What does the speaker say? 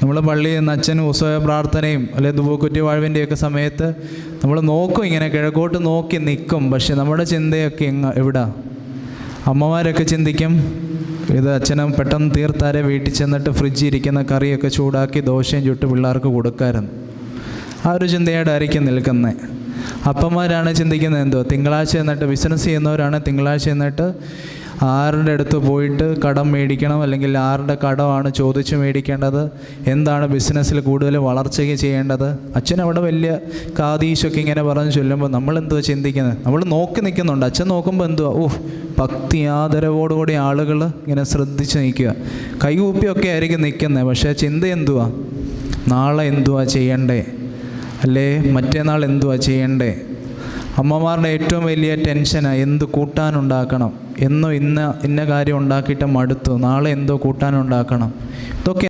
നമ്മൾ പള്ളിയിൽ നിന്ന് അച്ഛനും ഉത്സവ പ്രാർത്ഥനയും അല്ലെങ്കിൽ ദുബൂക്കുറ്റി വാഴ്വിൻ്റെയൊക്കെ സമയത്ത് നമ്മൾ നോക്കും, ഇങ്ങനെ കിഴക്കോട്ട് നോക്കി നിൽക്കും. പക്ഷെ നമ്മുടെ ചിന്തയൊക്കെ എവിടാ? അമ്മമാരൊക്കെ ചിന്തിക്കും, ഇത് അച്ഛനും പെട്ടെന്ന് തീർത്താരെ വീട്ടിൽ ചെന്നിട്ട് ഫ്രിഡ്ജിൽ ഇരിക്കുന്ന കറിയൊക്കെ ചൂടാക്കി ദോശയും ചുട്ട് പിള്ളേർക്ക് കൊടുക്കാറുണ്ട്. ആ ഒരു ചിന്തയോടായിരിക്കും നിൽക്കുന്നത്. അപ്പന്മാരാണ് ചിന്തിക്കുന്നത് എന്തോ, തിങ്കളാഴ്ച എന്നിട്ട് ബിസിനസ് ചെയ്യുന്നവരാണ് തിങ്കളാഴ്ച എന്നിട്ട് ആരുടെ അടുത്ത് പോയിട്ട് കടം മേടിക്കണം, അല്ലെങ്കിൽ ആരുടെ കടമാണ് ചോദിച്ച് മേടിക്കേണ്ടത്, എന്താണ് ബിസിനസ്സിൽ കൂടുതൽ വളർച്ചയ്ക്ക് ചെയ്യേണ്ടത്. അച്ഛൻ അവിടെ വലിയ കാതീശൊക്കെ ഇങ്ങനെ പറഞ്ഞ് ചൊല്ലുമ്പോൾ നമ്മളെന്തുവാ ചിന്തിക്കുന്നത്? നമ്മൾ നോക്കി നിൽക്കുന്നുണ്ട്. അച്ഛൻ നോക്കുമ്പോൾ എന്തുവാ, ഭക്തി ആദരവോടുകൂടി ആളുകൾ ഇങ്ങനെ ശ്രദ്ധിച്ച് നിൽക്കുക, കൈകൂപ്പിയൊക്കെ ആയിരിക്കും നിൽക്കുന്നത്. പക്ഷേ ചിന്ത എന്തുവാ? നാളെ എന്തുവാ ചെയ്യണ്ടേ, അല്ലേ മറ്റേനാൾ എന്തുവാ ചെയ്യണ്ടേ? അമ്മമാരുടെ ഏറ്റവും വലിയ ടെൻഷനാണ് എന്ത് കൂട്ടാനുണ്ടാക്കണം. ഇന്ന കാര്യം ഉണ്ടാക്കിയിട്ട് മടുത്തു, നാളെ എന്തോ കൂട്ടാനുണ്ടാക്കണം. ഇതൊക്കെ